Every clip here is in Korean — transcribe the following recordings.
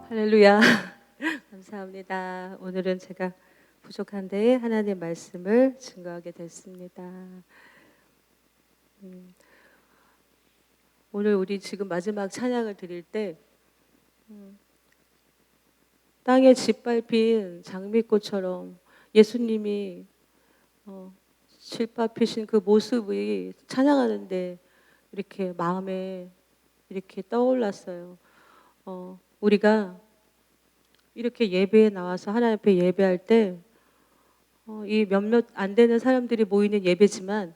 할렐루야. 감사합니다. 오늘은 제가 부족한데 하나님 말씀을 증거하게 됐습니다. 오늘 우리 지금 마지막 찬양을 드릴 때 땅에 짓밟힌 장미꽃처럼 예수님이 짓밟히신 그 모습이 찬양하는데 이렇게 마음에 이렇게 떠올랐어요. 우리가 이렇게 예배에 나와서 하나님 앞에 예배할 때 이 몇몇 안 되는 사람들이 모이는 예배지만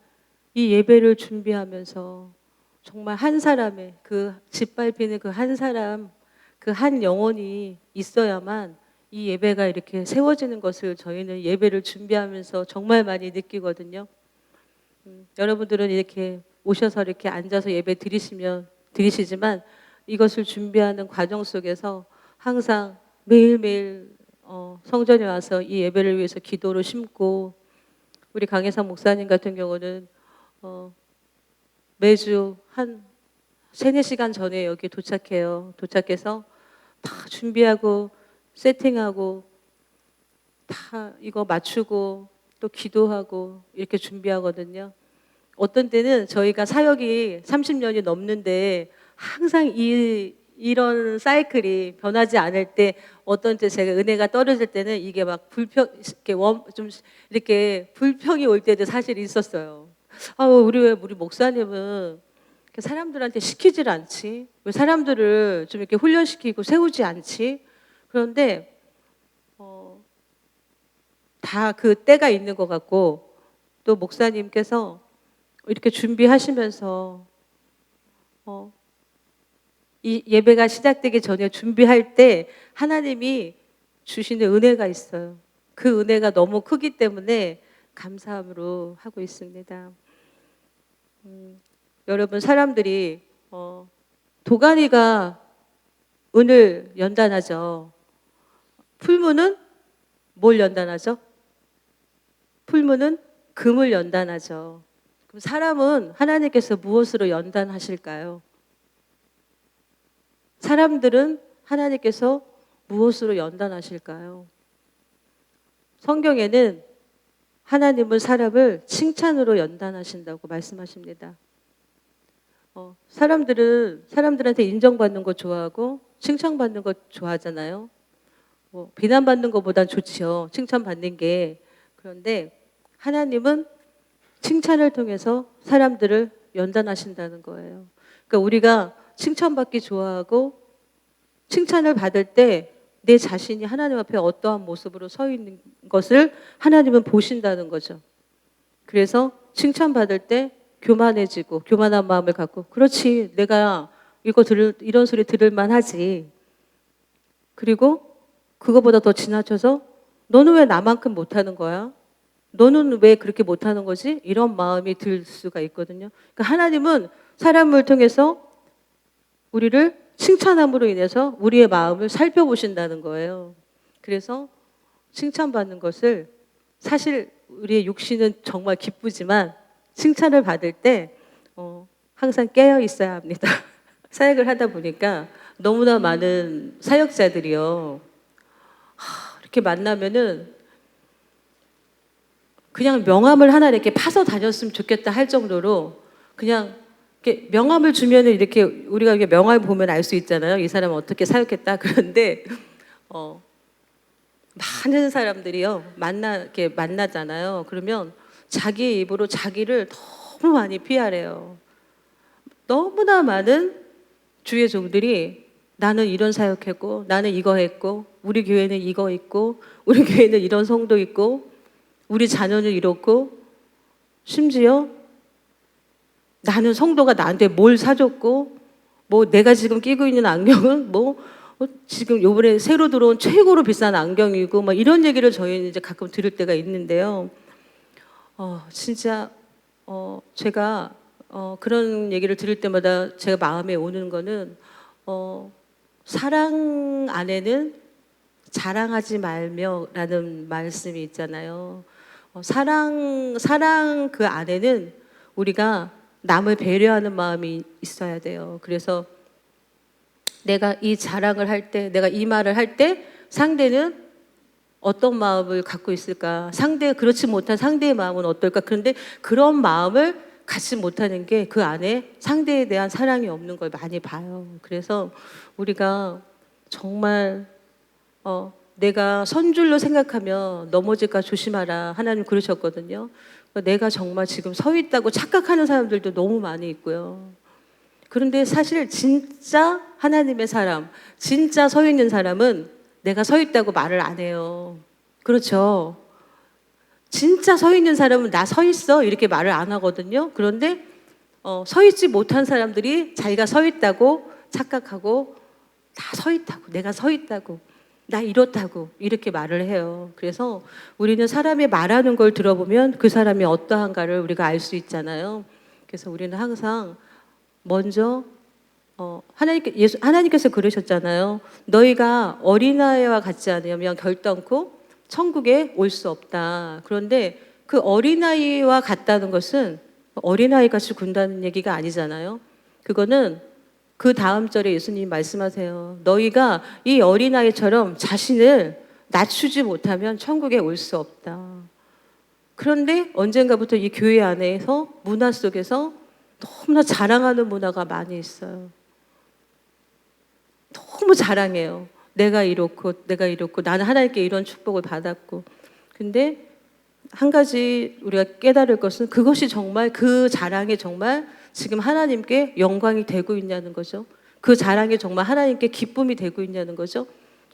이 예배를 준비하면서 정말 한 사람의 그 짓밟히는 그 한 사람, 그 한 영혼이 있어야만 이 예배가 이렇게 세워지는 것을 저희는 예배를 준비하면서 정말 많이 느끼거든요. 여러분들은 이렇게 오셔서 이렇게 앉아서 예배 드리시지만 이것을 준비하는 과정 속에서 항상 매일매일 성전에 와서 이 예배를 위해서 기도로 심고, 우리 강혜상 목사님 같은 경우는 매주 한 3-4시간 전에 여기 도착해요. 도착해서 다 준비하고 세팅하고 다 이거 맞추고 또 기도하고 이렇게 준비하거든요. 어떤 때는 저희가 사역이 30년이 넘는데 항상 이런 사이클이 변하지 않을 때, 어떤 때 제가 은혜가 떨어질 때는 이게 막 좀 이렇게 불평이 올 때도 사실 있었어요. 우리 목사님은 사람들한테 시키질 않지? 왜 사람들을 좀 이렇게 훈련시키고 세우지 않지? 그런데 다 그 때가 있는 것 같고, 또 목사님께서 이렇게 준비하시면서 이 예배가 시작되기 전에 준비할 때 하나님이 주시는 은혜가 있어요. 그 은혜가 너무 크기 때문에 감사함으로 하고 있습니다. 여러분, 사람들이 도가니가 은을 연단하죠. 풀무는 뭘 연단하죠? 풀무는 금을 연단하죠. 그럼 사람은 하나님께서 무엇으로 연단하실까요? 사람들은 하나님께서 무엇으로 연단하실까요? 성경에는 하나님은 사람을 칭찬으로 연단하신다고 말씀하십니다. 사람들한테 인정받는 거 좋아하고 칭찬받는 거 좋아하잖아요. 비난받는 것보단 좋지요, 칭찬받는 게. 그런데 하나님은 칭찬을 통해서 사람들을 연단하신다는 거예요. 그러니까 우리가 칭찬받기 좋아하고 칭찬을 받을 때 내 자신이 하나님 앞에 어떠한 모습으로 서 있는 것을 하나님은 보신다는 거죠. 그래서 칭찬받을 때 교만해지고 교만한 마음을 갖고, 그렇지, 내가 이런 소리 들을 만하지. 그리고 그거보다 더 지나쳐서 너는 왜 나만큼 못하는 거야? 너는 왜 그렇게 못하는 거지? 이런 마음이 들 수가 있거든요. 그러니까 하나님은 사람을 통해서 우리를 칭찬함으로 인해서 우리의 마음을 살펴보신다는 거예요. 그래서 칭찬받는 것을, 사실 우리의 육신은 정말 기쁘지만 칭찬을 받을 때 항상 깨어 있어야 합니다. 사역을 하다 보니까 너무나 많은 사역자들이요, 이렇게 만나면은 그냥 명함을 하나 이렇게 파서 다녔으면 좋겠다 할 정도로, 그냥 이렇게 명함을 주면은 이렇게 우리가 이렇게 명함을 보면 알 수 있잖아요, 이 사람은 어떻게 사역했다. 그런데 많은 사람들이요 이렇게 만나잖아요. 그러면 자기 입으로 자기를 너무 많이 PR해요. 너무나 많은 주의 종들이 나는 이런 사역했고, 나는 이거 했고, 우리 교회는 이거 있고, 우리 교회는 이런 성도 있고, 우리 자녀는 이렇고, 심지어 나는 성도가 나한테 뭘 사줬고, 내가 지금 끼고 있는 안경은 지금 요번에 새로 들어온 최고로 비싼 안경이고, 이런 얘기를 저희는 이제 가끔 들을 때가 있는데요. 진짜 제가 그런 얘기를 들을 때마다 제가 마음에 오는 거는, 사랑 안에는 자랑하지 말며라는 말씀이 있잖아요. 사랑 그 안에는 우리가 남을 배려하는 마음이 있어야 돼요. 그래서 내가 이 자랑을 할 때, 내가 이 말을 할 때 상대는 어떤 마음을 갖고 있을까? 그렇지 못한 상대의 마음은 어떨까? 그런데 그런 마음을 갖지 못하는 게 그 안에 상대에 대한 사랑이 없는 걸 많이 봐요. 그래서 우리가 정말 내가 선줄로 생각하면 넘어질까 조심하라. 하나님 그러셨거든요. 내가 정말 지금 서 있다고 착각하는 사람들도 너무 많이 있고요. 그런데 사실 진짜 하나님의 사람, 진짜 서 있는 사람은 내가 서 있다고 말을 안 해요. 그렇죠? 진짜 서 있는 사람은 나 서 있어 이렇게 말을 안 하거든요. 그런데 서 있지 못한 사람들이 자기가 서 있다고 착각하고 다 서 있다고, 내가 서 있다고, 나 이렇다고 이렇게 말을 해요. 그래서 우리는 사람이 말하는 걸 들어보면 그 사람이 어떠한가를 우리가 알 수 있잖아요. 그래서 우리는 항상 먼저 하나님께서 그러셨잖아요. 너희가 어린아이와 같지 않으면 결단코 천국에 올 수 없다. 그런데 그 어린아이와 같다는 것은 어린아이 같이 군다는 얘기가 아니잖아요. 그거는 그 다음 절에 예수님이 말씀하세요. 너희가 이 어린아이처럼 자신을 낮추지 못하면 천국에 올 수 없다. 그런데 언젠가부터 이 교회 안에서 문화 속에서 너무나 자랑하는 문화가 많이 있어요. 너무 자랑해요. 내가 이렇고 나는 하나님께 이런 축복을 받았고. 근데 한 가지 우리가 깨달을 것은 그것이 정말 그 자랑이 정말 지금 하나님께 영광이 되고 있냐는 거죠. 그 자랑이 정말 하나님께 기쁨이 되고 있냐는 거죠.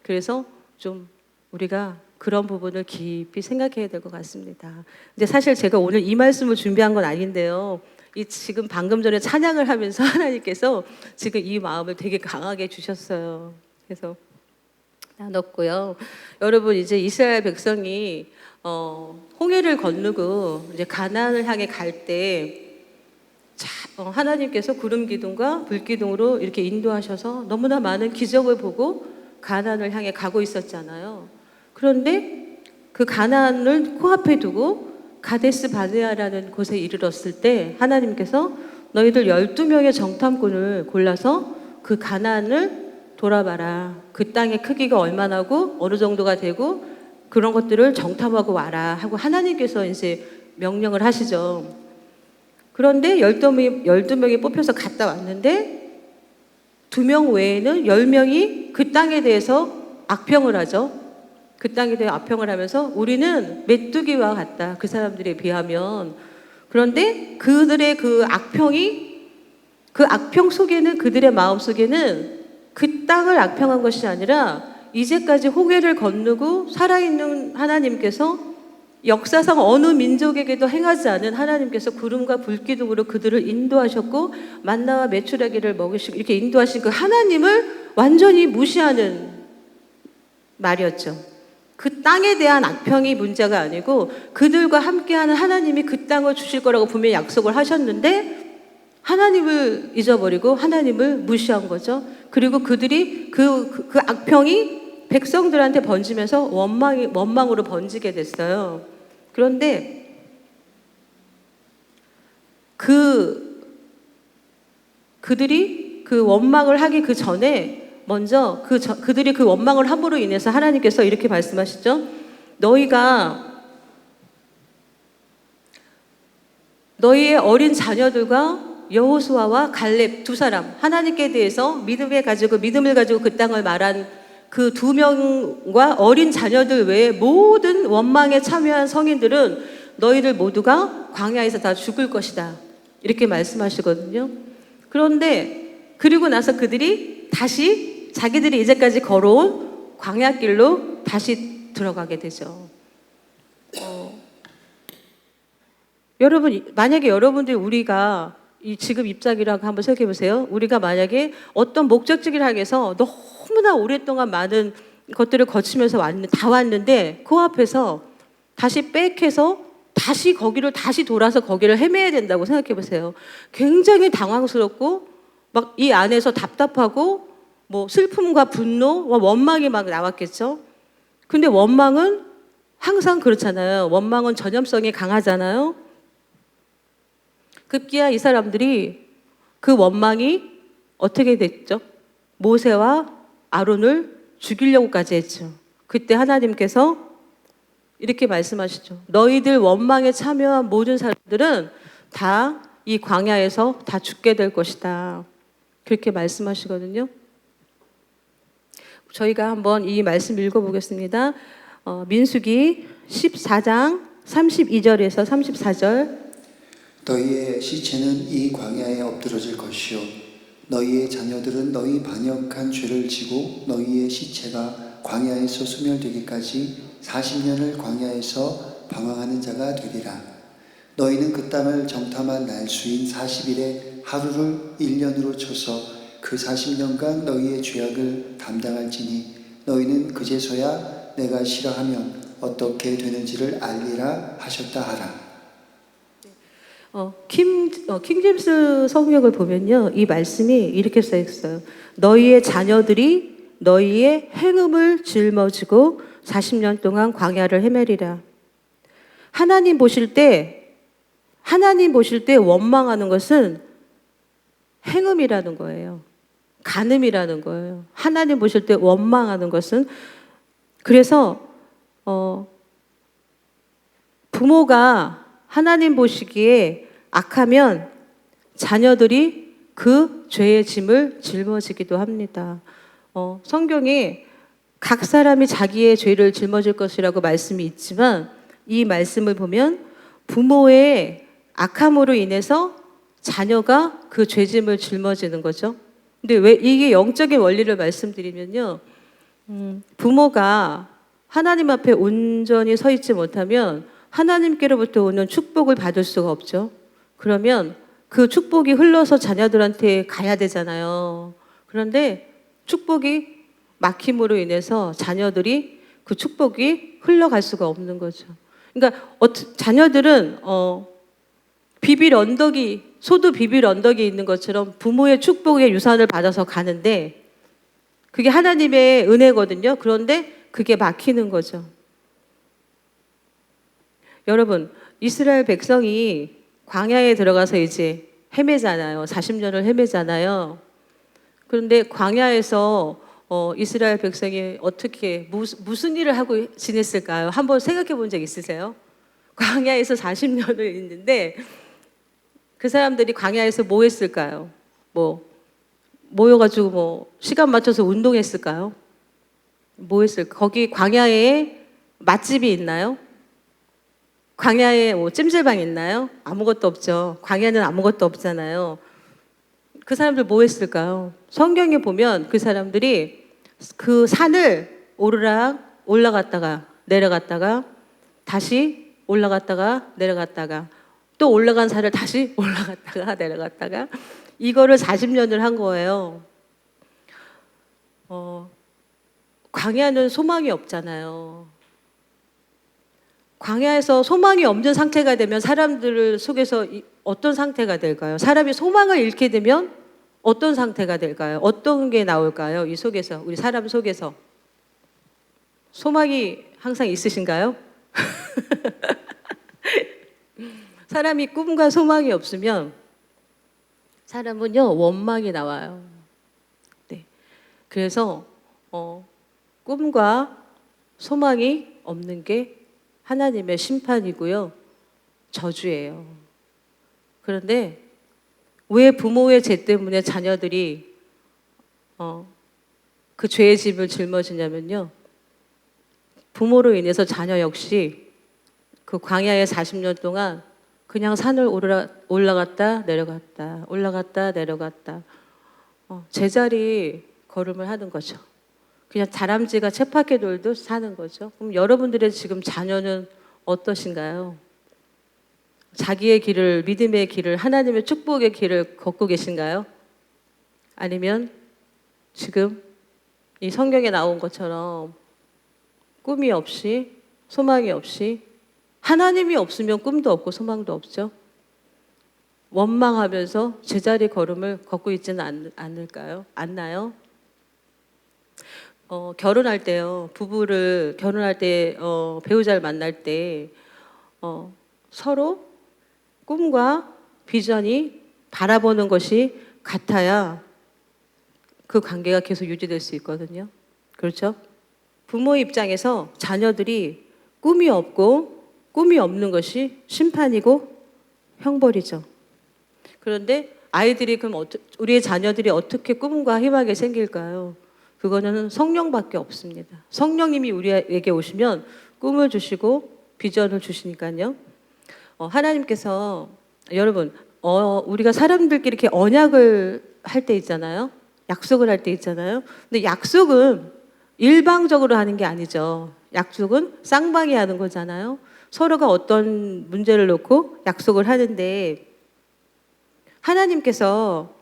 그래서 좀 우리가 그런 부분을 깊이 생각해야 될 것 같습니다. 근데 사실 제가 오늘 이 말씀을 준비한 건 아닌데요. 지금 방금 전에 찬양을 하면서 하나님께서 지금 이 마음을 되게 강하게 주셨어요. 그래서 나눴고요. 여러분 이제 이스라엘 백성이 홍해를 건너고 이제 가나안을 향해 갈 때 하나님께서 구름 기둥과 불 기둥으로 이렇게 인도하셔서 너무나 많은 기적을 보고 가나안을 향해 가고 있었잖아요. 그런데 그 가나안을 코앞에 두고 가데스 바네아라는 곳에 이르렀을 때 하나님께서 너희들 12명의 정탐꾼을 골라서 그 가나안을 돌아봐라. 그 땅의 크기가 얼마나고 어느 정도가 되고 그런 것들을 정탐하고 와라 하고 하나님께서 이제 명령을 하시죠. 그런데 12명이 뽑혀서 갔다 왔는데 2명 외에는 10명이 그 땅에 대해서 악평을 하죠. 그 땅에 대해 악평을 하면서 우리는 메뚜기와 같다. 그 사람들에 비하면. 그런데 그들의 그 악평 속에는 그들의 마음 속에는 그 땅을 악평한 것이 아니라 이제까지 홍해를 건너고 살아있는 하나님께서 역사상 어느 민족에게도 행하지 않은 하나님께서 구름과 불기둥으로 그들을 인도하셨고 만나와 메추라기를 먹이시고 이렇게 인도하신 그 하나님을 완전히 무시하는 말이었죠. 그 땅에 대한 악평이 문제가 아니고 그들과 함께하는 하나님이 그 땅을 주실 거라고 분명히 약속을 하셨는데 하나님을 잊어버리고 하나님을 무시한 거죠. 그리고 그들이 그 악평이 백성들한테 번지면서 원망으로 번지게 됐어요. 그런데 그들이 그 원망을 하기 그 전에 먼저 그들이 그 원망을 함으로 인해서 하나님께서 이렇게 말씀하시죠. 너희의 어린 자녀들과 여호수아와 갈렙 두 사람 하나님께 대해서 믿음을 가지고 그 땅을 말한 그 2명과 어린 자녀들 외에 모든 원망에 참여한 성인들은 너희들 모두가 광야에서 다 죽을 것이다. 이렇게 말씀하시거든요. 그런데 그리고 나서 그들이 다시 자기들이 이제까지 걸어온 광야길로 다시 들어가게 되죠. 여러분, 만약에 여러분들이 우리가 지금 입장이라고 한번 생각해 보세요. 우리가 만약에 어떤 목적지를 향해서 너무나 오랫동안 많은 것들을 거치면서 다 왔는데 그 앞에서 다시 백해서 다시 거기를 다시 돌아서 거기를 헤매야 된다고 생각해 보세요. 굉장히 당황스럽고 막 이 안에서 답답하고 뭐 슬픔과 분노, 원망이 막 나왔겠죠. 근데 원망은 항상 그렇잖아요. 원망은 전염성이 강하잖아요. 급기야 이 사람들이 그 원망이 어떻게 됐죠? 모세와 아론을 죽이려고까지 했죠. 그때 하나님께서 이렇게 말씀하시죠. 너희들 원망에 참여한 모든 사람들은 다 이 광야에서 다 죽게 될 것이다. 그렇게 말씀하시거든요. 저희가 한번 이 말씀 읽어보겠습니다. 민수기 14장 32절에서 34절. 너희의 시체는 이 광야에 엎드러질 것이요 너희의 자녀들은 너희 반역한 죄를 지고 너희의 시체가 광야에서 소멸되기까지 40년을 광야에서 방황하는 자가 되리라. 너희는 그 땅을 정탐한 날수인 40일에 하루를 1년으로 쳐서 그 40년간 너희의 죄악을 담당할지니 너희는 그제서야 내가 싫어하면 어떻게 되는지를 알리라 하셨다 하라. 킹제임스 성경을 보면요, 이 말씀이 이렇게 써 있어요. 너희의 자녀들이 너희의 행음을 짊어지고 40년 동안 광야를 헤매리라. 하나님 보실 때 원망하는 것은 행음이라는 거예요. 간음이라는 거예요. 하나님 보실 때 원망하는 것은. 그래서 부모가 하나님 보시기에 악하면 자녀들이 그 죄의 짐을 짊어지기도 합니다. 성경에 각 사람이 자기의 죄를 짊어질 것이라고 말씀이 있지만 이 말씀을 보면 부모의 악함으로 인해서 자녀가 그 죄짐을 짊어지는 거죠. 근데 왜 이게 영적인 원리를 말씀드리면요, 부모가 하나님 앞에 온전히 서 있지 못하면 하나님께로부터 오는 축복을 받을 수가 없죠. 그러면 그 축복이 흘러서 자녀들한테 가야 되잖아요. 그런데 축복이 막힘으로 인해서 자녀들이 그 축복이 흘러갈 수가 없는 거죠. 그러니까 자녀들은 소도 비빌 언덕이 있는 것처럼 부모의 축복의 유산을 받아서 가는데 그게 하나님의 은혜거든요. 그런데 그게 막히는 거죠. 여러분, 이스라엘 백성이 광야에 들어가서 이제 헤매잖아요. 40년을 헤매잖아요. 그런데 광야에서 이스라엘 백성이 어떻게 무슨 일을 하고 지냈을까요? 한번 생각해 본 적 있으세요? 광야에서 40년을 있는데 그 사람들이 광야에서 뭐 했을까요? 모여가지고 시간 맞춰서 운동했을까요? 뭐 했을까? 거기 광야에 맛집이 있나요? 광야에 찜질방 있나요? 아무것도 없죠. 광야는 아무것도 없잖아요. 그 사람들 뭐 했을까요? 성경에 보면 그 사람들이 그 산을 오르락 올라갔다가 내려갔다가 다시 올라갔다가 내려갔다가 또 올라간 산을 다시 올라갔다가 내려갔다가 이거를 40년을 한 거예요. 광야는 소망이 없잖아요. 광야에서 소망이 없는 상태가 되면 사람들 속에서 어떤 상태가 될까요? 사람이 소망을 잃게 되면 어떤 상태가 될까요? 어떤 게 나올까요? 이 속에서, 우리 사람 속에서. 소망이 항상 있으신가요? 사람이 꿈과 소망이 없으면 사람은요, 원망이 나와요. 네. 그래서 꿈과 소망이 없는 게 하나님의 심판이고요, 저주예요. 그런데 왜 부모의 죄 때문에 자녀들이 그 죄의 짐을 짊어지냐면요, 부모로 인해서 자녀 역시 그 광야의 40년 동안 그냥 산을 올라갔다 내려갔다 올라갔다 내려갔다 제자리 걸음을 하는 거죠. 그냥 다람쥐가 쳇바퀴 돌듯 사는 거죠. 그럼 여러분들의 지금 자녀는 어떠신가요? 자기의 길을, 믿음의 길을, 하나님의 축복의 길을 걷고 계신가요? 아니면 지금 이 성경에 나온 것처럼 꿈이 없이, 소망이 없이, 하나님이 없으면 꿈도 없고 소망도 없죠. 원망하면서 제자리 걸음을 걷고 있지는 않나요? 결혼할 때요, 부부를 결혼할 때 배우자를 만날 때 서로 꿈과 비전이 바라보는 것이 같아야 그 관계가 계속 유지될 수 있거든요. 그렇죠? 부모의 입장에서 자녀들이 꿈이 없고 꿈이 없는 것이 심판이고 형벌이죠. 그런데 아이들이 그럼 우리의 자녀들이 어떻게 꿈과 희망이 생길까요? 그거는 성령밖에 없습니다. 성령님이 우리에게 오시면 꿈을 주시고 비전을 주시니까요. 하나님께서 여러분 우리가 사람들끼리 이렇게 언약을 할 때 있잖아요. 약속을 할 때 있잖아요. 근데 약속은 일방적으로 하는 게 아니죠. 약속은 쌍방이 하는 거잖아요. 서로가 어떤 문제를 놓고 약속을 하는데 하나님께서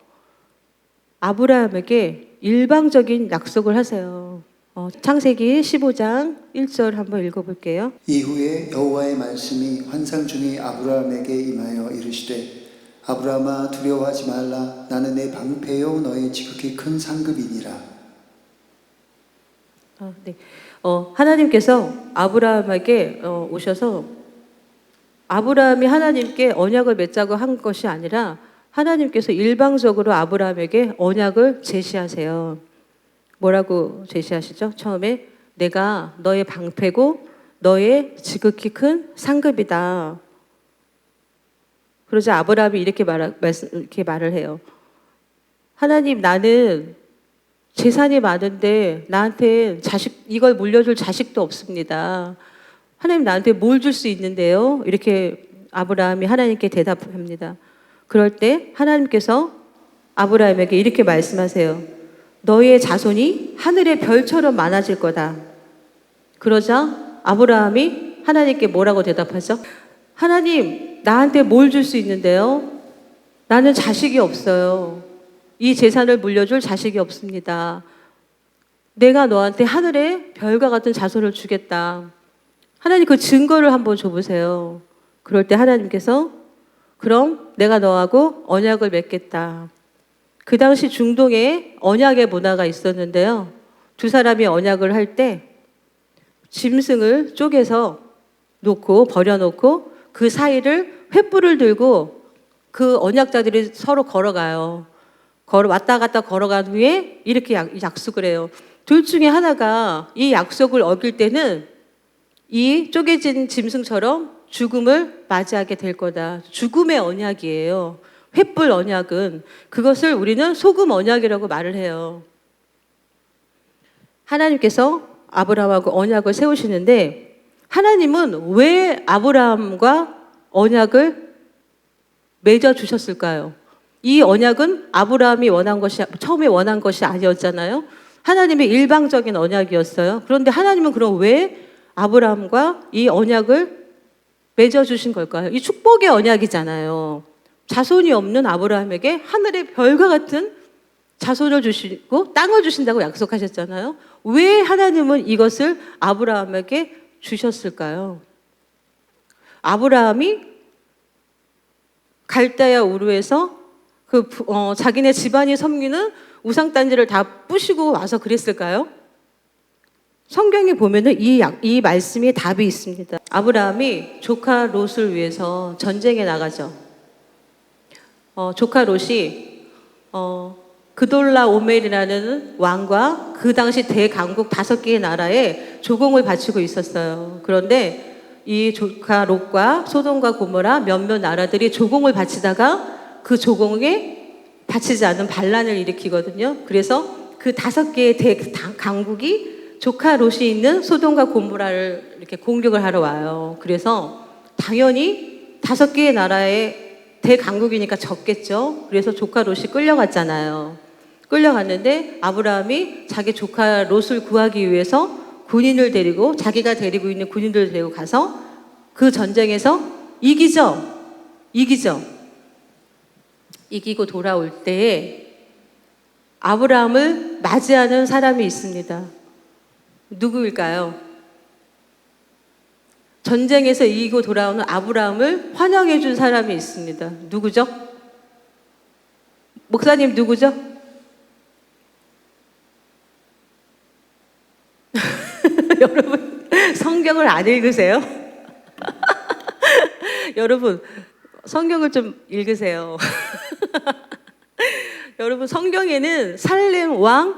아브라함에게 일방적인 약속을 하세요. 창세기 15장 1절 한번 읽어볼게요. 이후에 여호와의 말씀이 환상 중에 아브라함에게 임하여 이르시되 아브라함아 두려워하지 말라 나는 내 방패요 너의 지극히 큰 상급이니라. 네. 하나님께서 아브라함에게 오셔서 아브라함이 하나님께 언약을 맺자고 한 것이 아니라 하나님께서 일방적으로 아브라함에게 언약을 제시하세요. 뭐라고 제시하시죠? 처음에 내가 너의 방패고 너의 지극히 큰 상급이다. 그러자 아브라함이 이렇게 말을 해요. 하나님, 나는 재산이 많은데 나한테 이걸 물려줄 자식도 없습니다. 하나님, 나한테 뭘 줄 수 있는데요? 이렇게 아브라함이 하나님께 대답합니다. 그럴 때 하나님께서 아브라함에게 이렇게 말씀하세요. 너의 자손이 하늘의 별처럼 많아질 거다. 그러자 아브라함이 하나님께 뭐라고 대답하죠? 하나님, 나한테 뭘 줄 수 있는데요? 나는 자식이 없어요. 이 재산을 물려줄 자식이 없습니다. 내가 너한테 하늘의 별과 같은 자손을 주겠다. 하나님 그 증거를 한번 줘보세요. 그럴 때 하나님께서 그럼 내가 너하고 언약을 맺겠다. 그 당시 중동에 언약의 문화가 있었는데요. 두 사람이 언약을 할 때 짐승을 쪼개서 놓고 버려놓고 그 사이를 횃불을 들고 그 언약자들이 서로 걸어가요. 왔다 갔다 걸어간 후에 이렇게 약속을 해요. 둘 중에 하나가 이 약속을 어길 때는 이 쪼개진 짐승처럼 죽음을 맞이하게 될 거다. 죽음의 언약이에요. 횃불 언약은 그것을 우리는 소금 언약이라고 말을 해요. 하나님께서 아브라함하고 언약을 세우시는데 하나님은 왜 아브라함과 언약을 맺어 주셨을까요? 이 언약은 아브라함이 처음에 원한 것이 아니었잖아요. 하나님의 일방적인 언약이었어요. 그런데 하나님은 그럼 왜 아브라함과 이 언약을 맺어주신 걸까요? 이 축복의 언약이잖아요. 자손이 없는 아브라함에게 하늘의 별과 같은 자손을 주시고 땅을 주신다고 약속하셨잖아요. 왜 하나님은 이것을 아브라함에게 주셨을까요? 아브라함이 갈대아 우르에서 자기네 집안이 섬기는 우상단지를 다 부시고 와서 그랬을까요? 성경에 보면은 이 말씀에 답이 있습니다. 아브라함이 조카 롯을 위해서 전쟁에 나가죠. 조카 롯이 그돌라 오멜이라는 왕과 그 당시 대강국 5개의 나라에 조공을 바치고 있었어요. 그런데 이 조카 롯과 소돔과 고모라 몇몇 나라들이 조공을 바치다가 그 조공에 바치지 않은 반란을 일으키거든요. 그래서 그 5개의 대강국이 조카 롯이 있는 소돔과 고모라를 이렇게 공격을 하러 와요. 그래서 당연히 5개의 나라의 대강국이니까 졌겠죠. 그래서 조카 롯이 끌려갔잖아요. 끌려갔는데 아브라함이 자기 조카 롯을 구하기 위해서 자기가 데리고 있는 군인들을 데리고 가서 그 전쟁에서 이기죠. 이기고 돌아올 때에 아브라함을 맞이하는 사람이 있습니다. 누구일까요? 전쟁에서 이기고 돌아오는 아브라함을 환영해 준 사람이 있습니다. 누구죠? 목사님 누구죠? 여러분 성경을 안 읽으세요? 여러분 성경을 좀 읽으세요. 여러분 성경에는 살렘 왕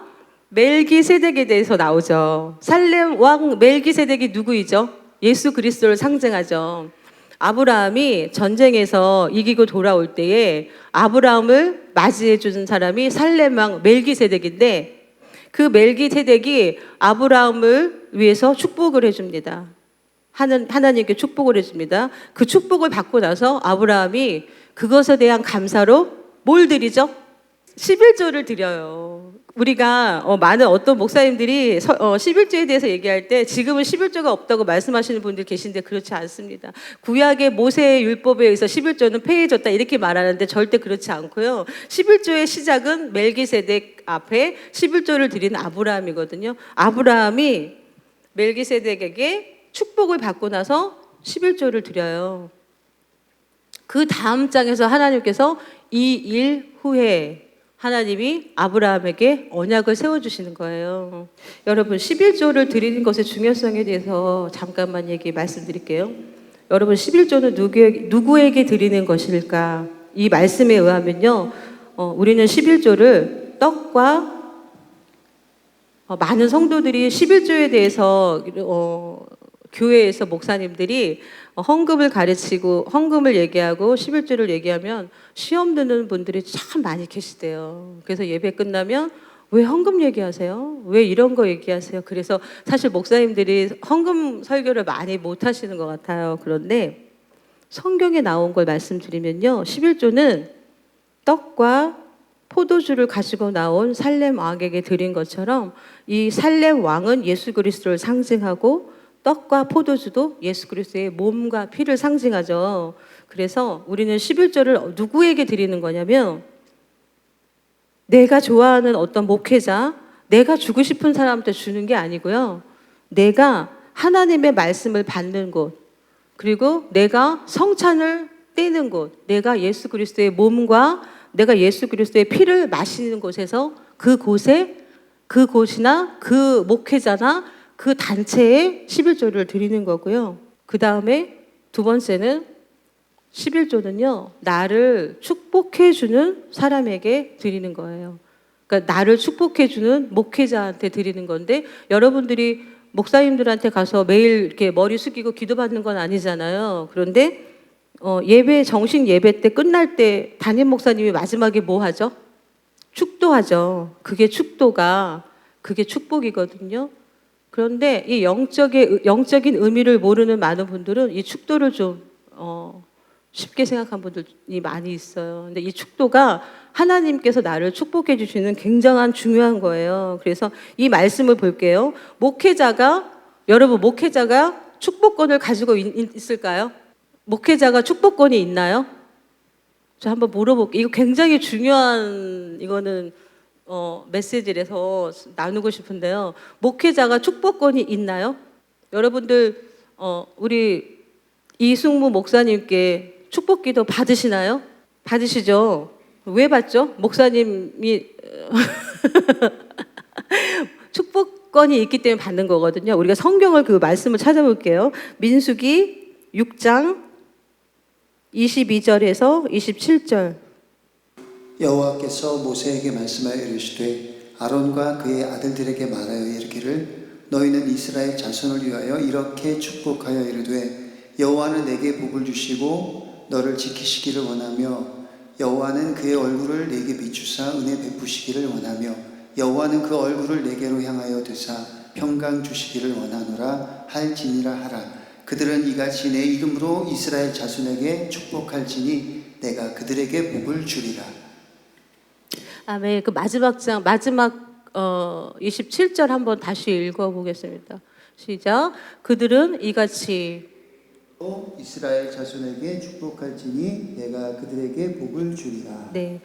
멜기세덱에 대해서 나오죠. 살렘 왕 멜기세덱이 누구이죠? 예수 그리스도를 상징하죠. 아브라함이 전쟁에서 이기고 돌아올 때에 아브라함을 맞이해 주는 사람이 살렘 왕 멜기세덱인데, 그 멜기세덱이 아브라함을 위해서 축복을 해줍니다. 하나님께 축복을 해줍니다. 그 축복을 받고 나서 아브라함이 그것에 대한 감사로 뭘 드리죠? 11조를 드려요. 우리가 많은 어떤 목사님들이 11조에 대해서 얘기할 때 지금은 11조가 없다고 말씀하시는 분들 계신데 그렇지 않습니다. 구약의 모세의 율법에 의해서 11조는 폐해졌다 이렇게 말하는데 절대 그렇지 않고요. 11조의 시작은 멜기세덱 앞에 11조를 드리는 아브라함이거든요. 아브라함이 멜기세덱에게 축복을 받고 나서 11조를 드려요. 그 다음 장에서 하나님께서 이 일 후에 하나님이 아브라함에게 언약을 세워주시는 거예요. 여러분 11조를 드리는 것의 중요성에 대해서 잠깐만 말씀드릴게요. 여러분 11조는 누구에게 드리는 것일까? 이 말씀에 의하면요, 우리는 11조를 떡과 많은 성도들이 11조에 대해서 교회에서 목사님들이 헌금을 가르치고 헌금을 얘기하고 11조를 얘기하면 시험 드는 분들이 참 많이 계시대요. 그래서 예배 끝나면 왜 헌금 얘기하세요? 왜 이런 거 얘기하세요? 그래서 사실 목사님들이 헌금 설교를 많이 못 하시는 것 같아요. 그런데 성경에 나온 걸 말씀드리면요, 11조는 떡과 포도주를 가지고 나온 살렘 왕에게 드린 것처럼 이 살렘 왕은 예수 그리스도를 상징하고 떡과 포도주도 예수 그리스도의 몸과 피를 상징하죠. 그래서 우리는 11조를 누구에게 드리는 거냐면, 내가 좋아하는 어떤 목회자, 내가 주고 싶은 사람한테 주는 게 아니고요, 내가 하나님의 말씀을 받는 곳, 그리고 내가 성찬을 떼는 곳, 내가 예수 그리스도의 몸과 내가 예수 그리스도의 피를 마시는 곳에서 그곳이나 그 목회자나 그 단체에 11조를 드리는 거고요. 그 다음에 두 번째는 11조는요, 나를 축복해주는 사람에게 드리는 거예요. 그러니까 나를 축복해주는 목회자한테 드리는 건데, 여러분들이 목사님들한테 가서 매일 이렇게 머리 숙이고 기도받는 건 아니잖아요. 그런데 예배, 정식 예배 때 끝날 때 담임 목사님이 마지막에 뭐 하죠? 축도하죠. 그게 축복이거든요. 그런데 이 영적인 의미를 모르는 많은 분들은 이 축도를 좀 쉽게 생각한 분들이 많이 있어요. 근데 이 축도가 하나님께서 나를 축복해 주시는 굉장한 중요한 거예요. 그래서 이 말씀을 볼게요. 여러분 목회자가 축복권을 가지고 있을까요? 목회자가 축복권이 있나요? 저 한번 물어볼게요. 이거 굉장히 중요한 메시지라서 나누고 싶은데요. 목회자가 축복권이 있나요? 여러분들 우리 이승무 목사님께 축복기도 받으시나요? 받으시죠? 왜 받죠? 목사님이 축복권이 있기 때문에 받는 거거든요. 우리가 성경을 그 말씀을 찾아볼게요. 민수기 6장 22절에서 27절. 여호와께서 모세에게 말씀하여 이르시되 아론과 그의 아들들에게 말하여 이르기를 너희는 이스라엘 자손을 위하여 이렇게 축복하여 이르되 여호와는 내게 복을 주시고 너를 지키시기를 원하며 여호와는 그의 얼굴을 내게 비추사 은혜 베푸시기를 원하며 여호와는 그 얼굴을 내게로 향하여 드사 평강 주시기를 원하노라 할지니라 하라. 그들은 이같이 내 이름으로 이스라엘 자손에게 축복할지니 내가 그들에게 복을 주리라. 아멘. 그 마지막 27절 한번 다시 읽어보겠습니다. 시작. 그들은 이같이 이스라엘 자손에게 축복할지니 내가 그들에게 복을 주리라. 네,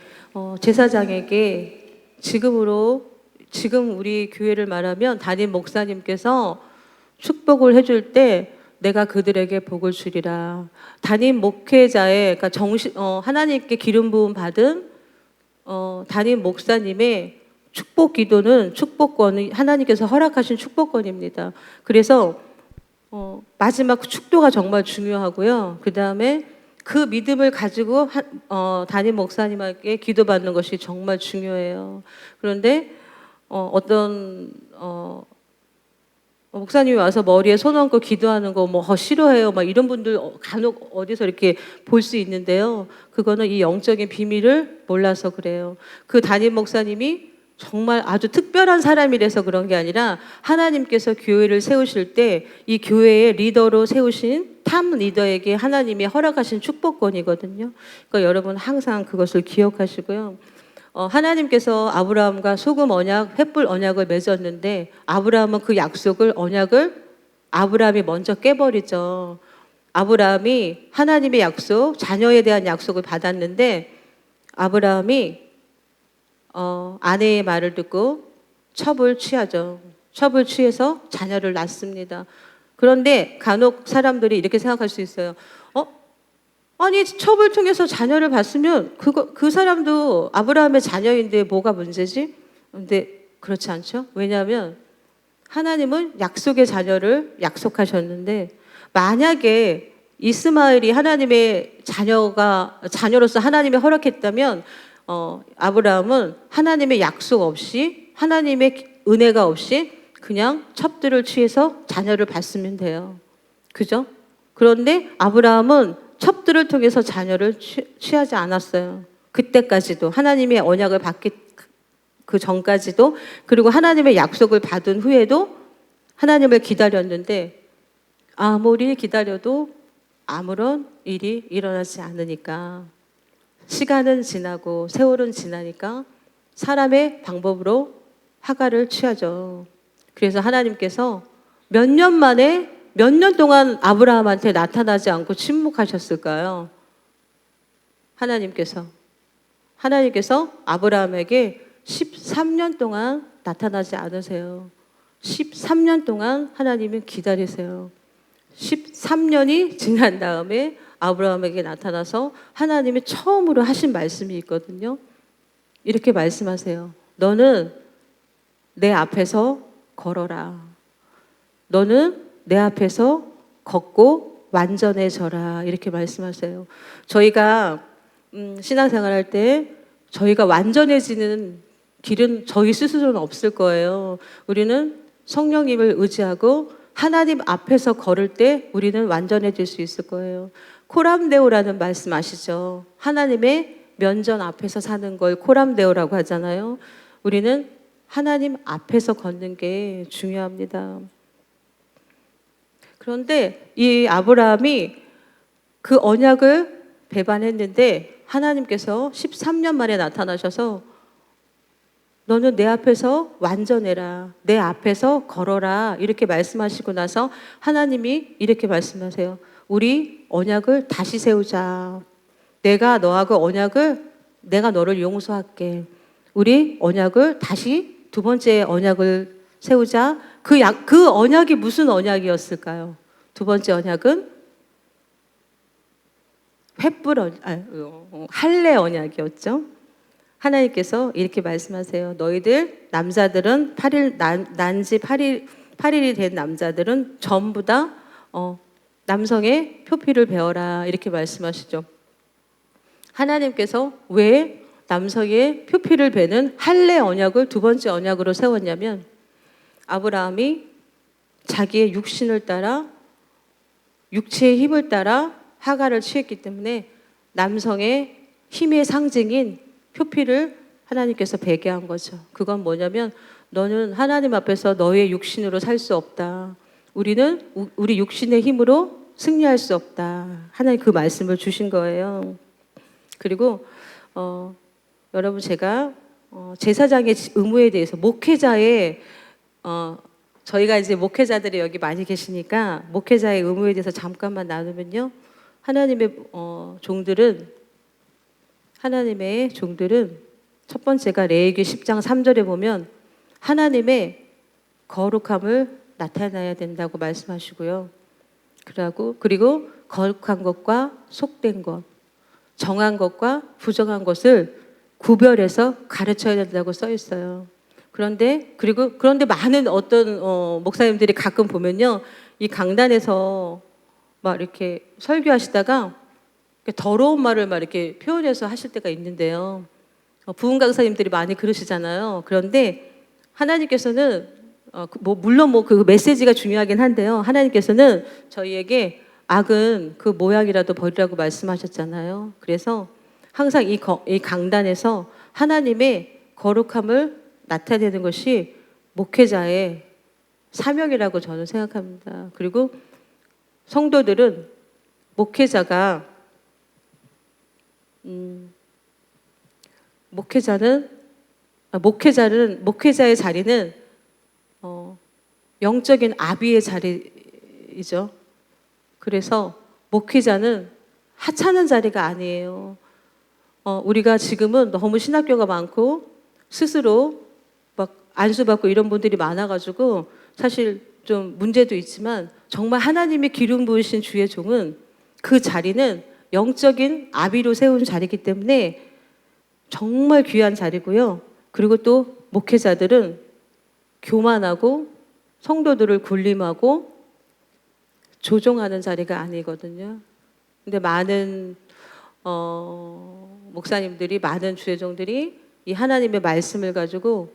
제사장에게 지금 우리 교회를 말하면 담임 목사님께서 축복을 해줄 때 내가 그들에게 복을 주리라. 담임 목회자의, 그러니까 하나님께 기름 부음 받은 담임 목사님의 축복 기도는 축복권이 하나님께서 허락하신 축복권입니다. 그래서 마지막 축도가 정말 중요하고요. 그 다음에 그 믿음을 가지고 담임 목사님에게 기도받는 것이 정말 중요해요. 그런데 어떤 목사님이 와서 머리에 손 얹고 기도하는 거 뭐 싫어해요. 막 이런 분들 간혹 어디서 이렇게 볼 수 있는데요. 그거는 이 영적인 비밀을 몰라서 그래요. 그 담임 목사님이 정말 아주 특별한 사람이라서 그런 게 아니라 하나님께서 교회를 세우실 때 이 교회의 리더로 세우신 탑 리더에게 하나님이 허락하신 축복권이거든요. 그러니까 여러분 항상 그것을 기억하시고요. 하나님께서 아브라함과 소금 언약, 횃불 언약을 맺었는데 아브라함은 그 약속을 언약을 아브라함이 먼저 깨버리죠. 아브라함이 하나님의 약속, 자녀에 대한 약속을 받았는데 아브라함이 아내의 말을 듣고 첩을 취하죠. 첩을 취해서 자녀를 낳습니다. 그런데 간혹 사람들이 이렇게 생각할 수 있어요. 아니 첩을 통해서 자녀를 봤으면 그 사람도 아브라함의 자녀인데 뭐가 문제지? 근데 그렇지 않죠. 왜냐하면 하나님은 약속의 자녀를 약속하셨는데 만약에 이스마엘이 하나님의 자녀로서 하나님이 허락했다면 아브라함은 하나님의 약속 없이 하나님의 은혜가 없이 그냥 첩들을 취해서 자녀를 봤으면 돼요. 그죠? 그런데 아브라함은 첩들을 통해서 자녀를 취하지 않았어요. 그때까지도 하나님의 언약을 받기 그 전까지도 그리고 하나님의 약속을 받은 후에도 하나님을 기다렸는데 아무리 기다려도 아무런 일이 일어나지 않으니까 시간은 지나고 세월은 지나니까 사람의 방법으로 화가를 취하죠. 그래서 하나님께서 몇 년 동안 아브라함한테 나타나지 않고 침묵하셨을까요? 하나님께서 아브라함에게 13년 동안 나타나지 않으세요. 13년 동안 하나님은 기다리세요. 13년이 지난 다음에 아브라함에게 나타나서 하나님이 처음으로 하신 말씀이 있거든요. 이렇게 말씀하세요. 너는 내 앞에서 걸어라. 너는 내 앞에서 걷고 완전해져라. 이렇게 말씀하세요. 저희가 신앙생활할 때 저희가 완전해지는 길은 저희 스스로는 없을 거예요. 우리는 성령님을 의지하고 하나님 앞에서 걸을 때 우리는 완전해질 수 있을 거예요. 코람데오라는 말씀 아시죠? 하나님의 면전 앞에서 사는 걸 코람데오라고 하잖아요. 우리는 하나님 앞에서 걷는 게 중요합니다. 그런데 이 아브라함이 그 언약을 배반했는데 하나님께서 13년 만에 나타나셔서 너는 내 앞에서 완전해라. 내 앞에서 걸어라. 이렇게 말씀하시고 나서 하나님이 이렇게 말씀하세요. 우리 언약을 다시 세우자. 내가 너를 용서할게. 우리 언약을 다시 두 번째 언약을 세우자. 그 언약이 무슨 언약이었을까요? 두 번째 언약은 할례 언약이었죠. 하나님께서 이렇게 말씀하세요. 너희들 남자들은 8일 난지 8일이 된 남자들은 전부 다 남성의 표피를 베어라. 이렇게 말씀하시죠. 하나님께서 왜 남성의 표피를 베는 할례 언약을 두 번째 언약으로 세웠냐면 아브라함이 자기의 육신을 따라 육체의 힘을 따라 하가를 취했기 때문에 남성의 힘의 상징인 표피를 하나님께서 베게 한 거죠. 그건 뭐냐면 너는 하나님 앞에서 너의 육신으로 살 수 없다. 우리는 우리 육신의 힘으로 승리할 수 없다. 하나님 그 말씀을 주신 거예요. 그리고 여러분 제가 제사장의 의무에 대해서 목회자의 저희가 이제 목회자들이 여기 많이 계시니까 목회자의 의무에 대해서 잠깐만 나누면요. 하나님의 종들은 첫 번째가 레위기 10장 3절에 보면 하나님의 거룩함을 나타내야 된다고 말씀하시고요. 그리고 거룩한 것과 속된 것, 정한 것과 부정한 것을 구별해서 가르쳐야 된다고 써 있어요. 그런데 많은 어떤 목사님들이 가끔 보면요, 이 강단에서 막 이렇게 설교하시다가 더러운 말을 막 이렇게 표현해서 하실 때가 있는데요. 부흥 강사님들이 많이 그러시잖아요. 그런데 하나님께서는 물론 뭐 그 메시지가 중요하긴 한데요. 하나님께서는 저희에게 악은 그 모양이라도 버리라고 말씀하셨잖아요. 그래서 항상 이 강단에서 하나님의 거룩함을 나타내는 것이 목회자의 사명이라고 저는 생각합니다. 그리고 성도들은 목회자가 목회자의 자리는 영적인 아비의 자리이죠. 그래서 목회자는 하찮은 자리가 아니에요. 우리가 지금은 너무 신학교가 많고 스스로 막 안수받고 이런 분들이 많아가지고 사실 좀 문제도 있지만 정말 하나님의 기름 부으신 주의 종은 그 자리는 영적인 아비로 세운 자리이기 때문에 정말 귀한 자리고요. 그리고 또 목회자들은 교만하고 성도들을 군림하고 조종하는 자리가 아니거든요. 근데 많은 목사님들이, 많은 주의종들이 이 하나님의 말씀을 가지고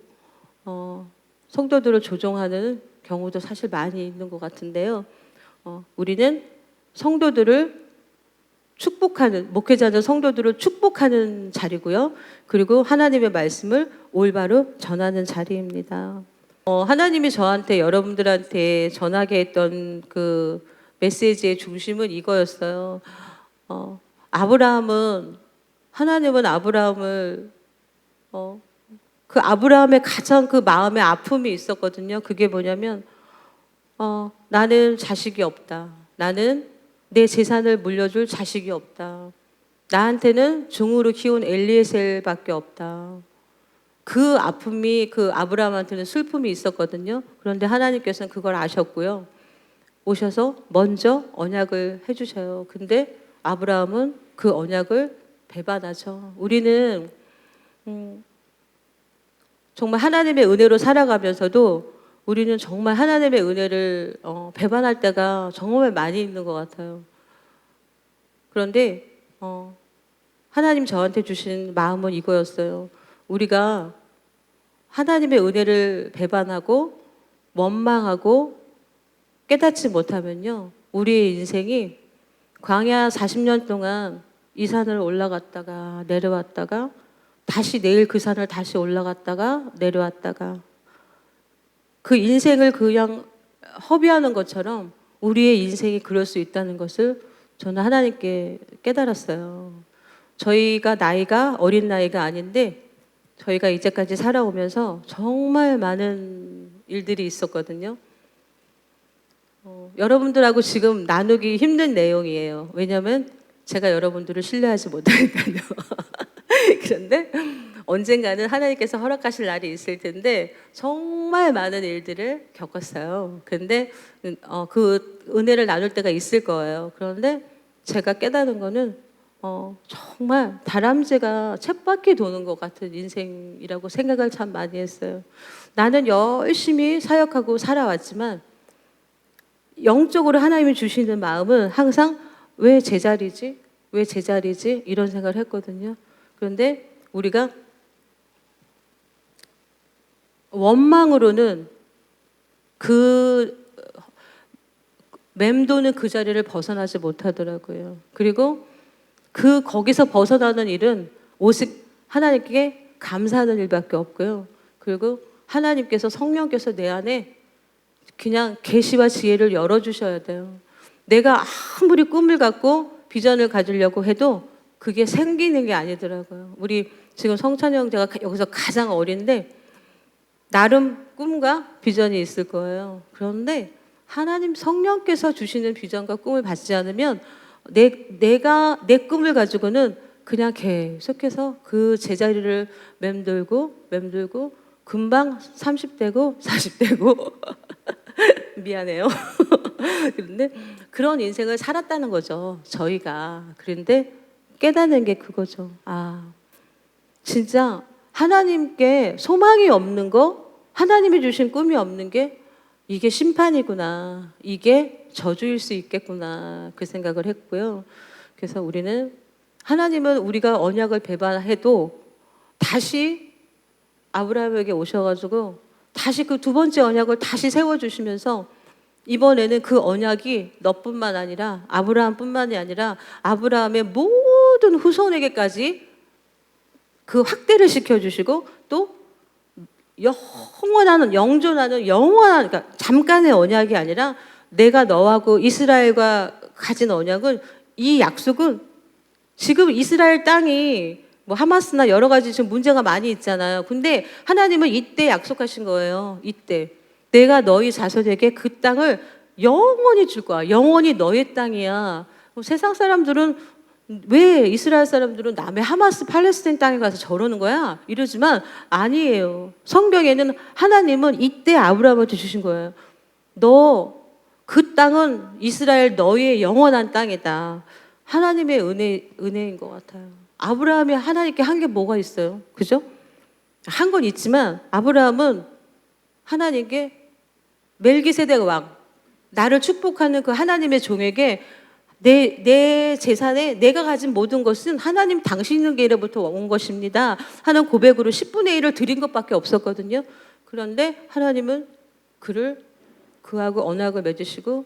성도들을 조종하는 경우도 사실 많이 있는 것 같은데요. 우리는 성도들을 축복하는, 목회자는 성도들을 축복하는 자리고요. 그리고 하나님의 말씀을 올바로 전하는 자리입니다. 하나님이 저한테, 여러분들한테 전하게 했던 그 메시지의 중심은 이거였어요. 하나님은 아브라함을, 그 아브라함의 가장 그 마음의 아픔이 있었거든요. 그게 뭐냐면, 나는 자식이 없다. 나는 내 재산을 물려줄 자식이 없다. 나한테는 종으로 키운 엘리에셀밖에 없다. 그 아픔이 그 아브라함한테는 슬픔이 있었거든요. 그런데 하나님께서는 그걸 아셨고요. 오셔서 먼저 언약을 해주셔요. 근데 아브라함은 그 언약을 배반하죠. 우리는 정말 하나님의 은혜로 살아가면서도 우리는 정말 하나님의 은혜를 배반할 때가 정말 많이 있는 것 같아요. 그런데 하나님 저한테 주신 마음은 이거였어요. 우리가 하나님의 은혜를 배반하고 원망하고 깨닫지 못하면요, 우리의 인생이 광야 40년 동안 이 산을 올라갔다가 내려왔다가 다시 내일 그 산을 다시 올라갔다가 내려왔다가 그 인생을 그냥 허비하는 것처럼 우리의 인생이 그럴 수 있다는 것을 저는 하나님께 깨달았어요. 저희가 나이가 어린 나이가 아닌데 저희가 이제까지 살아오면서 정말 많은 일들이 있었거든요. 여러분들하고 지금 나누기 힘든 내용이에요. 왜냐하면 제가 여러분들을 신뢰하지 못하니까요. 그런데 언젠가는 하나님께서 허락하실 날이 있을 텐데 정말 많은 일들을 겪었어요. 그런데 그 은혜를 나눌 때가 있을 거예요. 그런데 제가 깨달은 거는 정말 다람쥐가 쳇바퀴 도는 것 같은 인생이라고 생각을 참 많이 했어요. 나는 열심히 사역하고 살아왔지만 영적으로 하나님이 주시는 마음은 항상 왜 제자리지? 왜 제자리지? 이런 생각을 했거든요. 그런데 우리가 원망으로는 그 맴도는 그 자리를 벗어나지 못하더라고요. 그리고 거기서 벗어나는 일은 오직 하나님께 감사하는 일밖에 없고요. 그리고 하나님께서, 성령께서 내 안에 그냥 계시와 지혜를 열어주셔야 돼요. 내가 아무리 꿈을 갖고 비전을 가지려고 해도 그게 생기는 게 아니더라고요. 우리 지금 성찬이 형제가 여기서 가장 어린데 나름 꿈과 비전이 있을 거예요. 그런데 하나님 성령께서 주시는 비전과 꿈을 받지 않으면 내가 내 꿈을 가지고는 그냥 계속해서 그 제자리를 맴돌고 금방 30대고 40대고 미안해요. 그런데 그런 인생을 살았다는 거죠, 저희가. 그런데 깨닫는 게 그거죠. 진짜 하나님께 소망이 없는 거, 하나님이 주신 꿈이 없는 게 이게 심판이구나, 이게 저주일 수 있겠구나, 그 생각을 했고요. 그래서 우리는 하나님은 우리가 언약을 배반해도 다시 아브라함에게 오셔가지고 다시 그 두 번째 언약을 다시 세워주시면서 이번에는 그 언약이 너뿐만 아니라 아브라함뿐만이 아니라 아브라함의 모든 후손에게까지 그 확대를 시켜주시고 또 영원한 영존하는 영원한 그러니까 잠깐의 언약이 아니라 내가 너하고 이스라엘과 가진 언약은 이 약속은 지금 이스라엘 땅이 뭐 하마스나 여러 가지 지금 문제가 많이 있잖아요. 근데 하나님은 이때 약속하신 거예요. 이때 내가 너희 자손에게 그 땅을 영원히 줄 거야. 영원히 너의 땅이야. 세상 사람들은 왜 이스라엘 사람들은 남의 하마스 팔레스타인 땅에 가서 저러는 거야? 이러지만 아니에요. 성경에는 하나님은 이때 아브라함한테 주신 거예요. 너 그 땅은 이스라엘 너의 영원한 땅이다. 하나님의 은혜인 것 같아요. 아브라함이 하나님께 한 게 뭐가 있어요? 그죠? 한 건 있지만 아브라함은 하나님께 멜기세덱 왕, 나를 축복하는 그 하나님의 종에게 내 재산에 내가 가진 모든 것은 하나님 당신에게로부터 온 것입니다 하는 고백으로 10분의 1을 드린 것밖에 없었거든요. 그런데 하나님은 그하고 언약을 맺으시고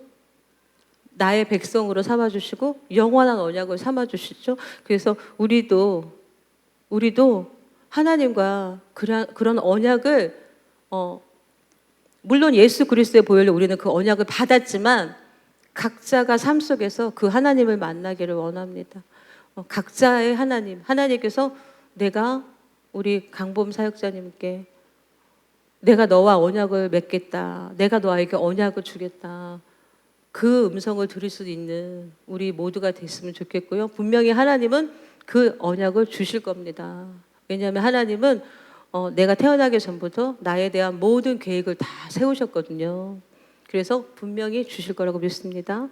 나의 백성으로 삼아주시고 영원한 언약을 삼아주시죠. 그래서 우리도 하나님과 그런 언약을 물론 예수 그리스도의 보혈로 우리는 그 언약을 받았지만 각자가 삶 속에서 그 하나님을 만나기를 원합니다. 각자의 하나님께서 내가 우리 강범 사역자님께 내가 너와 언약을 맺겠다. 내가 너에게 언약을 주겠다. 그 음성을 들을 수 있는 우리 모두가 됐으면 좋겠고요. 분명히 하나님은 그 언약을 주실 겁니다. 왜냐하면 하나님은 내가 태어나기 전부터 나에 대한 모든 계획을 다 세우셨거든요. 그래서 분명히 주실 거라고 믿습니다.